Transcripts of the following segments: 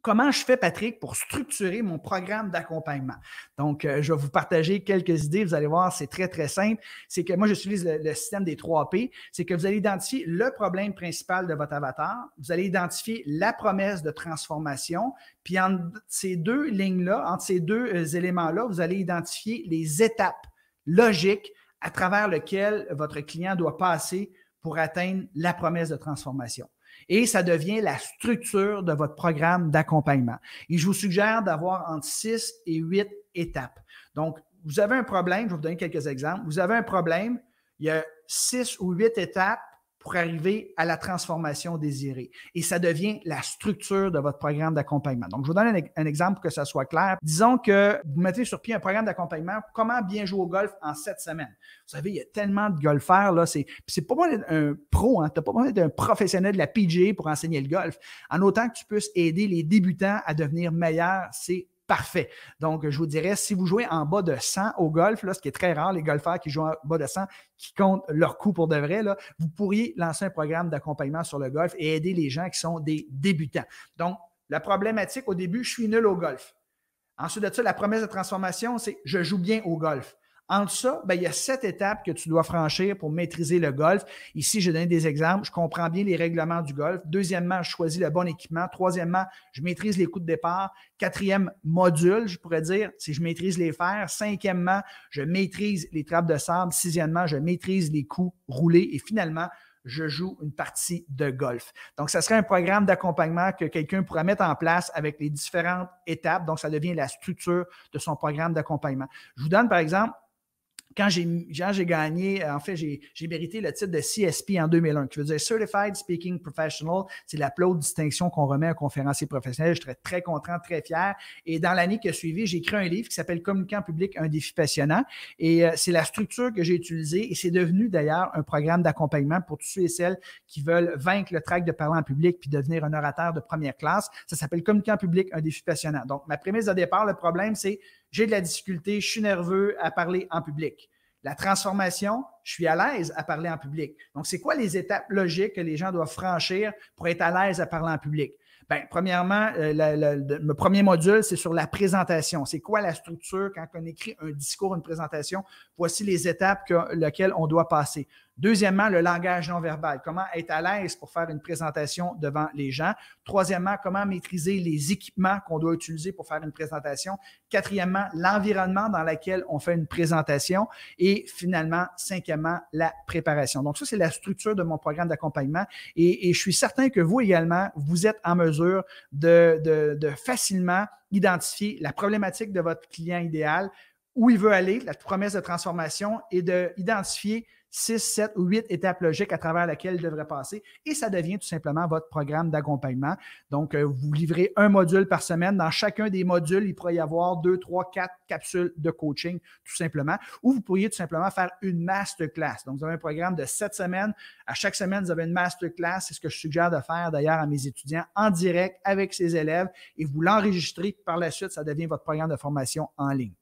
Comment je fais, Patrick, pour structurer mon programme d'accompagnement? Donc, je vais vous partager quelques idées. Vous allez voir, c'est très, très simple. C'est que moi, j'utilise le système des 3P. C'est que vous allez identifier le problème principal de votre avatar. Vous allez identifier la promesse de transformation. Puis, entre ces deux lignes-là, entre ces deux éléments-là, vous allez identifier les étapes logiques à travers lesquelles votre client doit passer pour atteindre la promesse de transformation. Et ça devient la structure de votre programme d'accompagnement. Et je vous suggère d'avoir entre 6 et 8 étapes. Donc, vous avez un problème, je vais vous donner quelques exemples. Vous avez un problème, il y a 6 ou 8 étapes pour arriver à la transformation désirée. Et ça devient la structure de votre programme d'accompagnement. Donc, je vous donne un exemple pour que ça soit clair. Disons que vous mettez sur pied un programme d'accompagnement « Comment bien jouer au golf en 7 semaines ». Vous savez, il y a tellement de golfeurs, là, c'est pas besoin d'être un pro, hein, tu n'as pas besoin d'être un professionnel de la PGA pour enseigner le golf. En autant que tu puisses aider les débutants à devenir meilleurs, c'est parfait. Donc, je vous dirais, si vous jouez en bas de 100 au golf, là, ce qui est très rare, les golfeurs qui jouent en bas de 100, qui comptent leur coup pour de vrai, là, vous pourriez lancer un programme d'accompagnement sur le golf et aider les gens qui sont des débutants. Donc, la problématique au début, je suis nul au golf. Ensuite de ça, la promesse de transformation, c'est je joue bien au golf. Entre ça, il y a 7 étapes que tu dois franchir pour maîtriser le golf. Ici, j'ai donné des exemples. Je comprends bien les règlements du golf. Deuxièmement, je choisis le bon équipement. Troisièmement, je maîtrise les coups de départ. Quatrième module, je pourrais dire, si je maîtrise les fers. Cinquièmement, je maîtrise les trappes de sable. Sixièmement, je maîtrise les coups roulés. Et finalement, je joue une partie de golf. Donc, ça serait un programme d'accompagnement que quelqu'un pourra mettre en place avec les différentes étapes. Donc, ça devient la structure de son programme d'accompagnement. Je vous donne, par exemple, quand j'ai gagné, en fait, j'ai mérité le titre de CSP en 2001, qui veut dire Certified Speaking Professional. C'est la plus haute distinction qu'on remet à un conférencier professionnel. Je suis très content, très fier. Et dans l'année qui a suivi, j'ai écrit un livre qui s'appelle Communiquant public, un défi passionnant. Et c'est la structure que j'ai utilisée et c'est devenu d'ailleurs un programme d'accompagnement pour tous ceux et celles qui veulent vaincre le trac de parler en public puis devenir un orateur de première classe. Ça s'appelle Communiquant public, un défi passionnant. Donc, ma prémisse de départ, le problème, c'est j'ai de la difficulté, je suis nerveux à parler en public. La transformation, je suis à l'aise à parler en public. Donc, c'est quoi les étapes logiques que les gens doivent franchir pour être à l'aise à parler en public? Bien, premièrement, le premier module, c'est sur la présentation. C'est quoi la structure quand on écrit un discours, une présentation? Voici les étapes lesquelles on doit passer. Deuxièmement, le langage non verbal. Comment être à l'aise pour faire une présentation devant les gens. Troisièmement, comment maîtriser les équipements qu'on doit utiliser pour faire une présentation. Quatrièmement, l'environnement dans lequel on fait une présentation. Et finalement, cinquièmement, la préparation. Donc, ça, c'est la structure de mon programme d'accompagnement. Et je suis certain que vous également, vous êtes en mesure de facilement identifier la problématique de votre client idéal, où il veut aller, la promesse de transformation, et d'identifier 6, 7 ou 8 étapes logiques à travers lesquelles il devrait passer et ça devient tout simplement votre programme d'accompagnement. Donc, vous livrez un module par semaine. Dans chacun des modules, il pourrait y avoir 2, 3, 4 capsules de coaching, tout simplement. Ou vous pourriez tout simplement faire une masterclass. Donc, vous avez un programme de 7 semaines. À chaque semaine, vous avez une masterclass. C'est ce que je suggère de faire d'ailleurs à mes étudiants en direct avec ses élèves et vous l'enregistrez. Par la suite, ça devient votre programme de formation en ligne.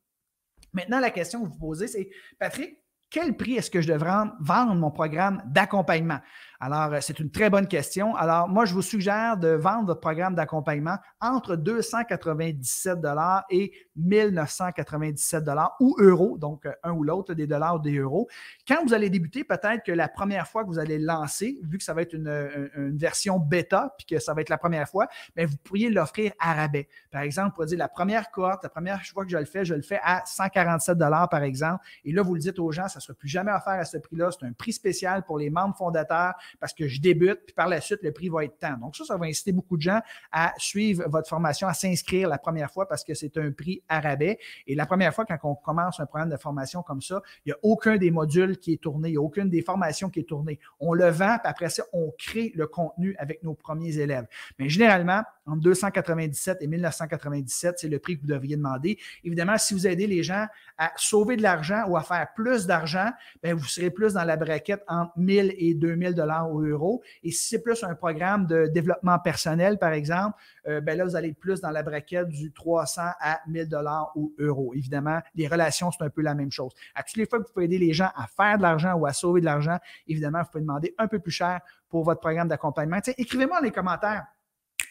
Maintenant, la question que vous vous posez, c'est Patrick, quel prix est-ce que je devrais vendre mon programme d'accompagnement? Alors, c'est une très bonne question. Alors, moi, je vous suggère de vendre votre programme d'accompagnement entre 297 $ et 1997 $ ou euros, donc un ou l'autre, des dollars ou des euros. Quand vous allez débuter, peut-être que la première fois que vous allez le lancer, vu que ça va être une version bêta puis que ça va être la première fois, bien, vous pourriez l'offrir à rabais. Par exemple, vous pourriez dire la première cohorte, la première fois que je le fais à 147 $ par exemple. Et là, vous le dites aux gens, ça ne sera plus jamais offert à ce prix-là. C'est un prix spécial pour les membres fondateurs parce que je débute, puis par la suite, le prix va être tant. Donc ça va inciter beaucoup de gens à suivre votre formation, à s'inscrire la première fois parce que c'est un prix à rabais. Et la première fois, quand on commence un programme de formation comme ça, il n'y a aucun des modules qui est tourné, il n'y a aucune des formations qui est tournée. On le vend, puis après ça, on crée le contenu avec nos premiers élèves. Mais généralement, entre 297 et 1997, c'est le prix que vous devriez demander. Évidemment, si vous aidez les gens à sauver de l'argent ou à faire plus d'argent, bien, vous serez plus dans la braquette entre 1000 et 2000 $ ou euros. Et si c'est plus un programme de développement personnel, par exemple, bien là, vous allez plus dans la braquette du 300 à 1000 $ ou euros. Évidemment, les relations, c'est un peu la même chose. À toutes les fois que vous pouvez aider les gens à faire de l'argent ou à sauver de l'argent, évidemment, vous pouvez demander un peu plus cher pour votre programme d'accompagnement. Écrivez-moi dans les commentaires.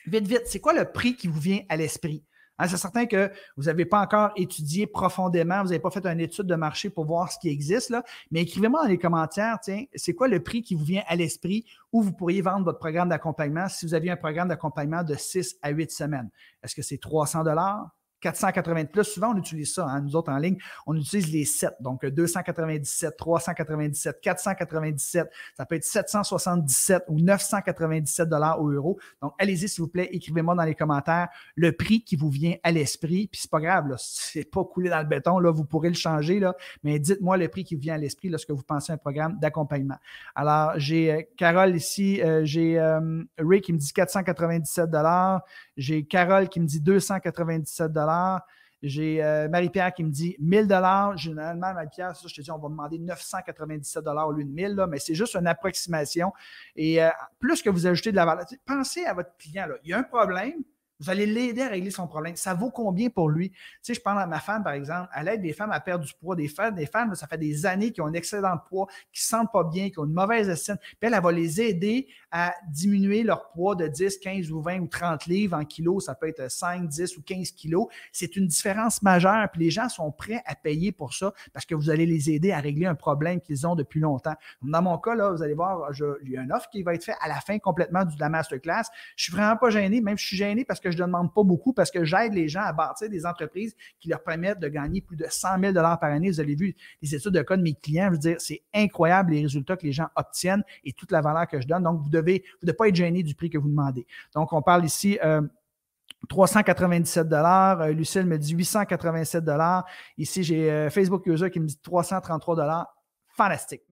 Vite, vite, c'est quoi le prix qui vous vient à l'esprit? Hein, c'est certain que vous n'avez pas encore étudié profondément, vous n'avez pas fait une étude de marché pour voir ce qui existe, là, mais écrivez-moi dans les commentaires, tiens, c'est quoi le prix qui vous vient à l'esprit où vous pourriez vendre votre programme d'accompagnement si vous aviez un programme d'accompagnement de 6 à 8 semaines? Est-ce que c'est 300 480 plus, souvent on utilise ça, hein, nous autres en ligne, on utilise les 7, donc 297, 397, 497, ça peut être 777 ou 997 ou euros. Donc allez-y s'il vous plaît, écrivez-moi dans les commentaires le prix qui vous vient à l'esprit, puis c'est pas grave, c'est pas coulé dans le béton, là, vous pourrez le changer, là, mais dites-moi le prix qui vous vient à l'esprit lorsque vous pensez à un programme d'accompagnement. Alors, j'ai Carole ici, j'ai Ray qui me dit 497 j'ai Carole qui me dit 297 j'ai Marie-Pierre qui me dit 1000 Généralement, Marie-Pierre, ça, je te dis, on va demander 997 au lieu de 1000 là, mais c'est juste une approximation. Et plus que vous ajoutez de la valeur, pensez à votre client. Là. Il y a un problème, vous allez l'aider à régler son problème. Ça vaut combien pour lui? Tu sais, je parle à ma femme, par exemple, elle aide des femmes à perdre du poids. Des femmes, ça fait des années qui ont un excédent de poids, qui ne se sentent pas bien, qui ont une mauvaise estime. Puis elle va les aider à diminuer leur poids de 10, 15 ou 20 ou 30 livres en kilos. Ça peut être 5, 10 ou 15 kilos. C'est une différence majeure. Puis les gens sont prêts à payer pour ça parce que vous allez les aider à régler un problème qu'ils ont depuis longtemps. Dans mon cas, là, vous allez voir, il y a une offre qui va être faite à la fin complètement de la masterclass. Je suis vraiment pas gêné. Même je suis gêné parce que je ne demande pas beaucoup parce que j'aide les gens à bâtir des entreprises qui leur permettent de gagner plus de 100 000 par année. Vous avez vu les études de cas de mes clients. Je veux dire, c'est incroyable les résultats que les gens obtiennent et toute la valeur que je donne. Donc, vous ne devez pas être gêné du prix que vous demandez. Donc, on parle ici 397 Lucille me dit 887 Ici, j'ai Facebook User qui me dit 333 Fantastique.